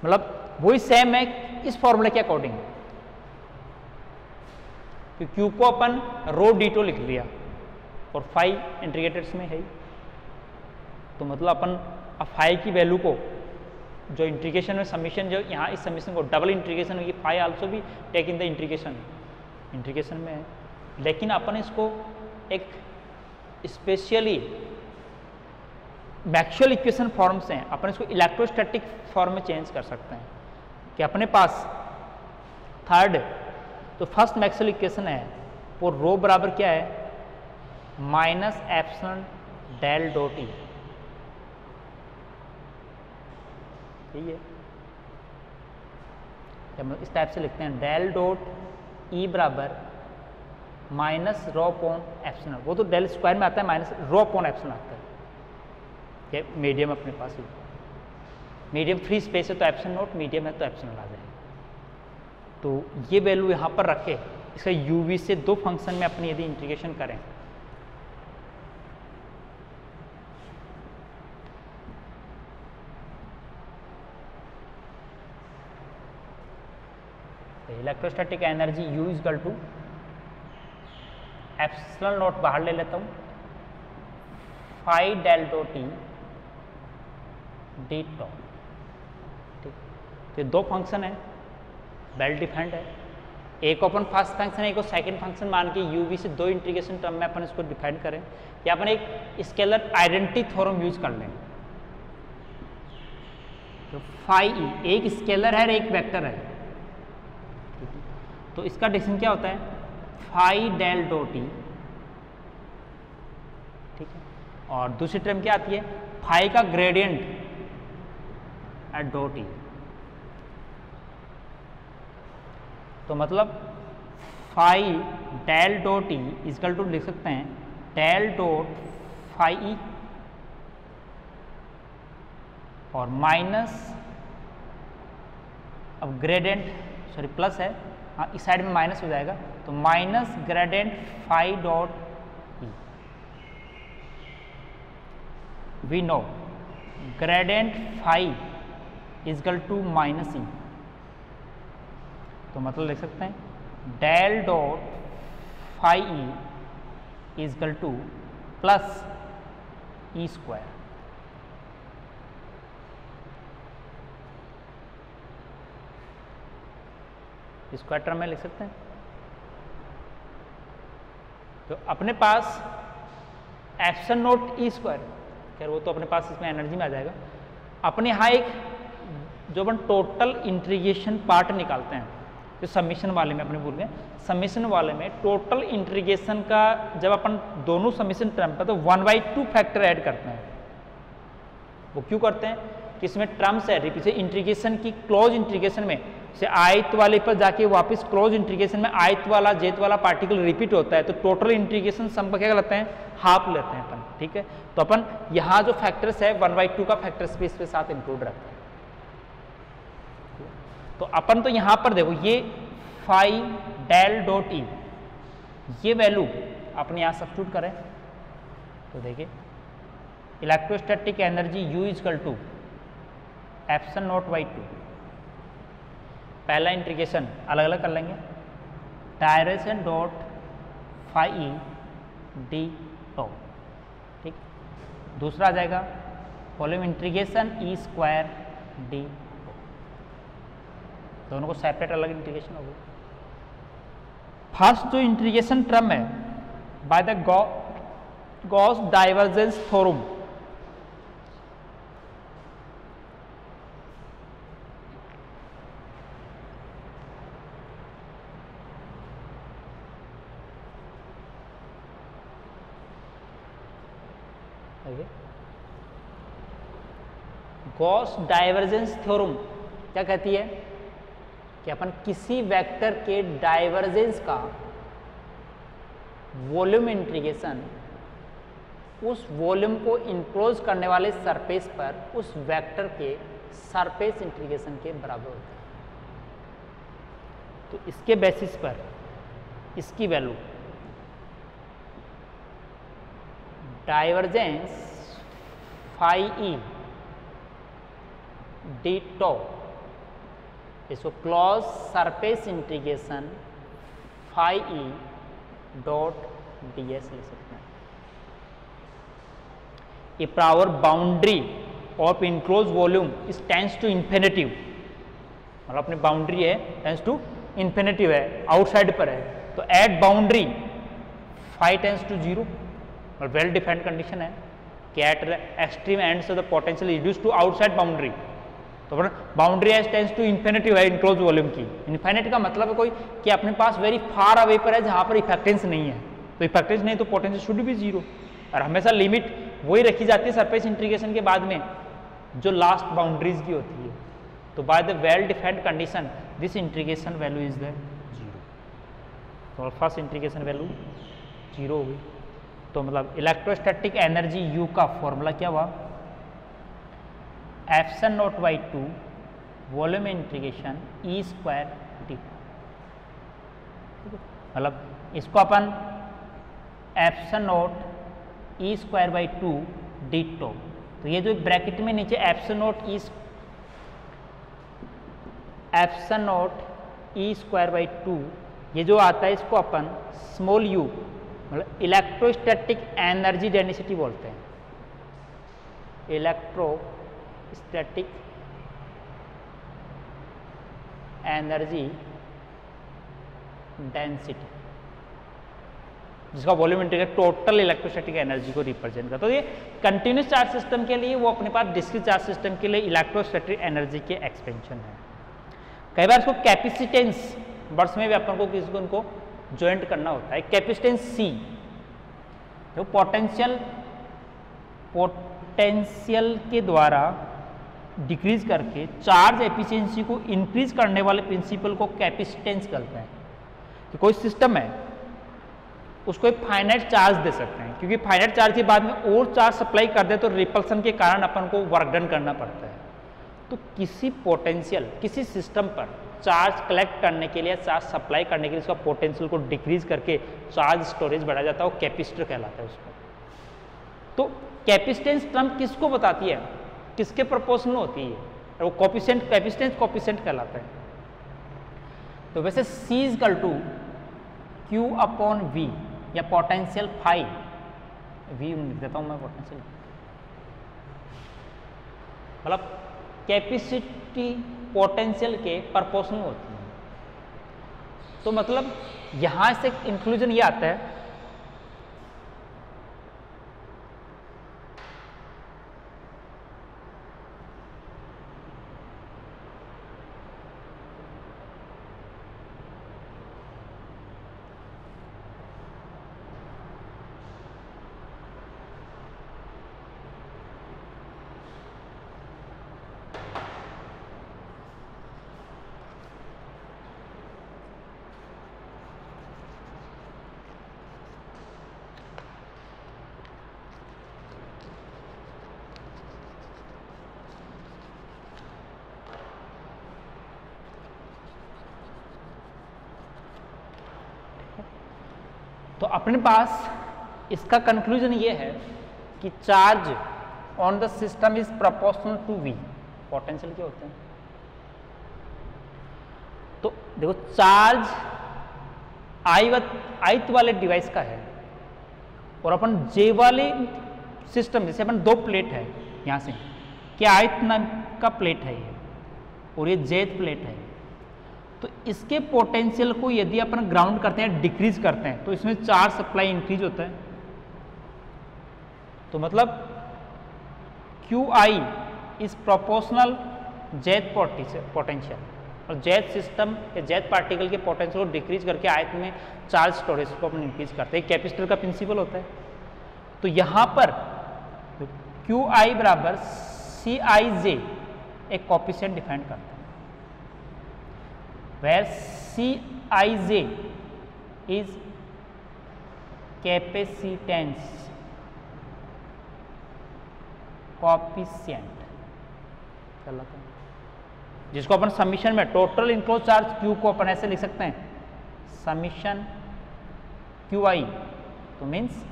मतलब वही सेम है इस फॉर्मूले के अकॉर्डिंग, कि क्यू को अपन रो डी टो लिख लिया और फाई इंटीग्रेटेड्स में है ही, तो मतलब अपन अब फाई की वैल्यू को जो इंटीग्रेशन में समीशन, जो यहाँ इस समीशन को डबल इंटीग्रेशन होगी, फाई आल्सो भी टेक इन द इंटीग्रेशन में है, लेकिन अपन इसको एक स्पेशली मैक्सवेल इक्वेशन फॉर्म से अपन इसको इलेक्ट्रोस्टैटिक फॉर्म में चेंज कर सकते हैं कि अपने पास थर्ड, तो फर्स्ट मैक्सवेल इक्वेशन है वो रो बराबर क्या है, minus epsilon del dot E, ठीक है, हम इस टाइप से लिखते हैं डेल डॉट ई बराबर माइनस रो अपॉन एप्सिलॉन, वो तो डेल स्क्वायर में आता है, माइनस रो अपॉन एप्सिलॉन आता है, कि मीडियम अपने पास ही, मीडियम फ्री स्पेस है तो एप्सिलॉन नॉट, मीडियम है तो एप्सिलॉन आ जाएगा। तो ये वैल्यू यहाँ पर रखे, इसका यूवी से दो फंक्शन में अपनी यदि इंटीग्रेशन करें electrostatic energy U equal to epsilon naught बाहर ले लेता हूँ, phi del dot T D tau. ठीक, तो दो फंक्शन है, वेल डिफाइंड है, एक अपन फर्स्ट फंक्शन है, एक सेकंड फंक्शन मान के यूवी से दो इंटीग्रेशन टर्म में अपन इसको डिफाइन करें, या अपन एक स्केलर आइडेंटिटी थ्योरम यूज कर लें। तो फाई ई एक स्केलर है और एक वेक्टर है, तो इसका डिफिनेशन क्या होता है, फाई डेल डॉट टी, ठीक है, और दूसरी टर्म क्या आती है, फाई का ग्रेडियंट एट डॉट टी। तो मतलब phi del dot t equal to लिख सकते हैं डेल डॉट फाई ई और माइनस, अब ग्रेडियंट सॉरी प्लस है, हाँ इस साइड में माइनस हो जाएगा, तो minus gradient phi dot E. We know gradient phi equal to minus E, तो मतलब लिख सकते हैं del dot phi E equal to plus E square. Square term में लिख सकते हैं। तो अपने पास एप्सिलॉन नॉट ई स्क्वायर, खैर वो तो अपने पास इसमें एनर्जी में आ जाएगा। अपने यहाँ एक जो अपन टोटल इंटीग्रेशन पार्ट निकालते हैं, जो समीशन वाले में अपने भूल गए, समीशन वाले में टोटल इंटीग्रेशन का जब अपन दोनों समीशन टर्म पर तो 1/2 फैक्टर ऐड करते हैं। वो क्यों करते हैं कि इसमें टर्म्स है रिपीट इंटीग्रेशन की, क्लोज इंटीग्रेशन में से आयत वाले पर जाके वापस क्लोज इंटीग्रेशन में आयत वाला जेत वाला पार्टिकल रिपीट होता है, तो टोटल इंटीग्रेशन सम क्या लेते हैं, हाफ लेते हैं अपन। ठीक है, तो अपन यहाँ जो फैक्टर्स है 1/2 का फैक्टर्स भी इसके साथ इंक्लूड रखते हैं। तो अपन तो यहाँ पर देखो ये फाई डेल डॉट ई, ये वैल्यू अपने यहाँ सब्स्टिट्यूट करें तो देखिए electrostatic energy U equal to epsilon naught by 2। पहला इंटीग्रेशन अलग अलग कर लेंगे, direction dot phi E D tau. ठीक, दूसरा आ जाएगा volume integration E square D, दोनों को सेपरेट अलग इंटीग्रेशन होगा। फर्स्ट जो इंटीग्रेशन टर्म है by the Gauss divergence theorem, Gauss divergence theorem क्या कहती है कि अपन किसी वेक्टर के डाइवर्जेंस का वॉल्यूम इंटीग्रेशन उस वॉल्यूम को इनक्लोज करने वाले सरफेस पर उस वेक्टर के सरफेस इंटीग्रेशन के बराबर होता है। तो इसके बेसिस पर इसकी value divergence phi E D tau, इसको close surface integration phi E dot D S लिख सकते हैं। ये power boundary of enclose volume is tends to infinitive, मतलब अपनी बाउंड्री है टेंस टू इन्फिनिटिव है, आउटसाइड पर है, तो at boundary phi tends to 0, और वेल डिफाइंड कंडीशन है कि at extreme ends of the potential reduce to outside boundary. तो boundary as tense to infinitive है इनक्लोज वॉल्यूम की। इन्फिनिट का मतलब है कोई कि अपने पास वेरी फार अवे पर है जहां पर इफेक्टेंस नहीं है, तो इफेक्टेंस नहीं तो पोटेंशियल शुड बी 0, और हमेशा लिमिट वही रखी जाती है सरफेस इंटीग्रेशन के बाद में जो लास्ट बाउंड्रीज की होती है। तो by the well defined condition this integration value is the 0, तो फर्स्ट इंटीग्रेशन वैल्यू 0 हो गई। तो मतलब इलेक्ट्रोस्टैटिक एनर्जी U का फॉर्मूला क्या हुआ, epsilon naught by 2 volume integration E square D, मतलब इसको अपन epsilon naught E square by 2 D tau, तो ये जो ब्रैकेट में नीचे epsilon naught E square by 2 ये जो आता है इसको अपन स्मॉल यू मतलब इलेक्ट्रोस्टैटिक एनर्जी डेंसिटी बोलते हैं, इलेक्ट्रोस्टैटिक एनर्जी डेंसिटी, जिसका volume integral total electrostatic energy को रिप्रेजेंट करता है। तो ये कंटिन्यूस चार्ज सिस्टम के लिए, वो अपने पास डिस्क्रीट चार्ज सिस्टम के लिए इलेक्ट्रोस्टैटिक एनर्जी के एक्सपेंशन है। कई बार इसको कैपेसिटेंस वर्ड्स में भी अपन को किसी को उनको ज्वाइंट करना होता है। कैपेसिटेंस सी जो पोटेंशियल के द्वारा डिक्रीज करके चार्ज एफिशिएंसी को इंक्रीज करने वाले प्रिंसिपल को कैपेसिटेंस कहते हैं। कि कोई सिस्टम है उसको एक फाइनाइट चार्ज दे सकते हैं, क्योंकि फाइनाइट चार्ज के बाद में और चार्ज सप्लाई कर दे तो रिपल्सन के कारण अपन को वर्क डन करना पड़ता है। तो किसी पोटेंशियल किसी सिस्टम पर चार्ज कलेक्ट करने के लिए, चार्ज सप्लाई करने के लिए उसका पोटेंशियल को डिक्रीज करके चार्ज स्टोरेज बढ़ा जाता है, वो कैपेसिटर कहलाता है उसको। तो कैपेसिटेंस टर्म किसको बताती है, किसके प्रोपोर्शनल होती है, वो कोफिशिएंट, कैपेसिटेंस कोफिशिएंट कहलाता है। तो वैसे C equal to Q upon V या पोटेंशियल फाई, V लिख देता हूं मैं पोटेंशियल, मतलब कैपेसिटी पोटेंशियल के प्रोपोर्शनल होती है। तो मतलब यहां से इंक्लूजन ये आता है तो अपने पास इसका कंक्लूजन ये है कि charge on the system is proportional to V। Potential क्या होते हैं, तो देखो चार्ज ith वाले डिवाइस का है और अपन J वाले सिस्टम, जैसे अपन दो प्लेट है यहां से, क्या ith नाम का प्लेट है ये और ये jth प्लेट है, तो इसके पोटेंशियल को यदि अपन ग्राउंड करते हैं, डिक्रीज करते हैं, तो इसमें चार्ज सप्लाई इंक्रीज होता है। तो मतलब QI is proportional jth potential, और jth सिस्टम या jth पार्टिकल के पोटेंशियल को डिक्रीज करके आयत में चार्ज स्टोरेज को अपन इंक्रीज करते हैं। कैपेसिटर का प्रिंसिपल होता है। तो यहां पर QI बराबर CIJ एक कोफिशिएंट डिफाइन करता है, where Cij is capacitance coefficient, जिसको अपन समीशन में टोटल इनक्लोज चार्ज Q को अपन ऐसे लिख सकते हैं समीशन QI। तो मीन्स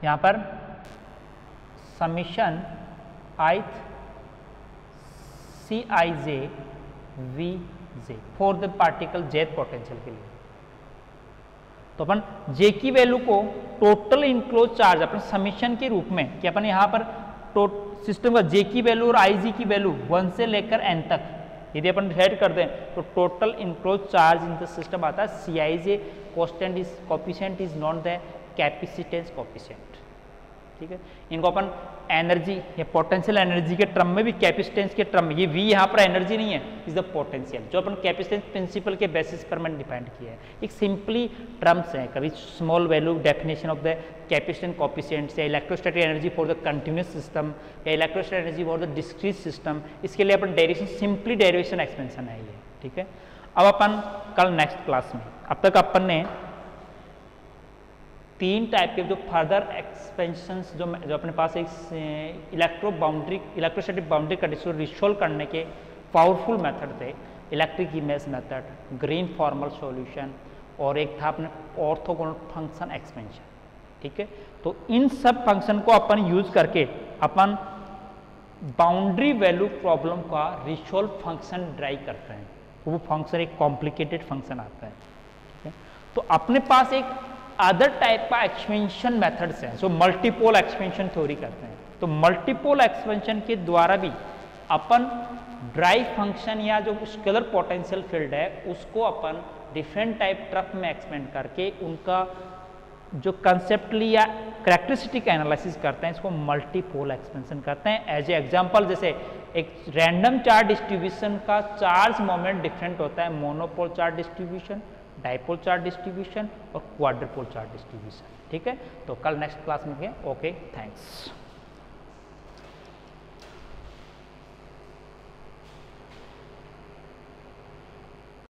यहां पर summation ith Cij Vj for the particle jth potential के लिए। तो अपन J की वैल्यू को टोटल इनक्लोज चार्ज अपन समीशन के रूप में, कि अपन यहाँ पर सिस्टम का J की वैल्यू और Ig की वैल्यू 1 से लेकर n तक यदि अपन डिसाइड कर दें तो total enclose charge in the system आता है Cij। Coefficient is known the capacitance coefficient. ठीक है, इनको अपन एनर्जी या पोटेंशियल एनर्जी के टर्म में भी, कैपेसिटेंस के टर्म में, ये V यहाँ पर एनर्जी नहीं है, इज द पोटेंशियल, जो अपन कैपेसिटेंस प्रिंसिपल के बेसिस पर मैंने डिफाइंड किया है। एक सिंपली टर्म्स है, कभी small value definition of the capacitance coefficient या electrostatic energy for the continuous system या electrostatic energy for the discrete system, इसके लिए अपन डेरिवेशन, सिंपली डेरिवेशन एक्सपेंशन है ये। ठीक है, अब अपन कल नेक्स्ट क्लास में, अब तक अपन ने तीन टाइप के जो फर्दर एक्सपेंशंस जो अपने पास एक इलेक्ट्रोस्टैटिक बाउंड्री कंडीशन रिसोल्व करने के पावरफुल मेथड थे, electric image method, green formal solution, और एक था अपने ऑर्थोगोनल फंक्शन एक्सपेंशन। ठीक है, तो इन सब फंक्शन को अपन यूज करके अपन बाउंड्री वैल्यू प्रॉब्लम का रिसोल्व फंक्शन ड्राइव करते हैं। वो फंक्शन एक कॉम्प्लिकेटेड फंक्शन आता है। ठीक है, तो अपने पास एक अदर टाइप का एक्सपेंशन मेथड्स हैं जो मल्टीपोल एक्सपेंशन थ्योरी करते हैं। तो मल्टीपोल एक्सपेंशन के द्वारा भी अपन ड्राइव फंक्शन या जो स्केलर पोटेंशियल फील्ड है उसको अपन डिफरेंट टाइप टर्म में एक्सपेंड करके उनका जो कंसेप्टली या कैरेक्टरिस्टिक एनालिसिस करते हैं, इसको मल्टीपोल एक्सपेंशन करते हैं। एज ए एग्जांपल, जैसे एक रैंडम चार्ज डिस्ट्रीब्यूशन का चार्ज मोमेंट डिफरेंट होता है, monopole charge distribution, dipole charge distribution और क्वाड्रुपोल चार्ज डिस्ट्रीब्यूशन। ठीक है, तो कल नेक्स्ट क्लास में मिलेंगे। Okay, thanks.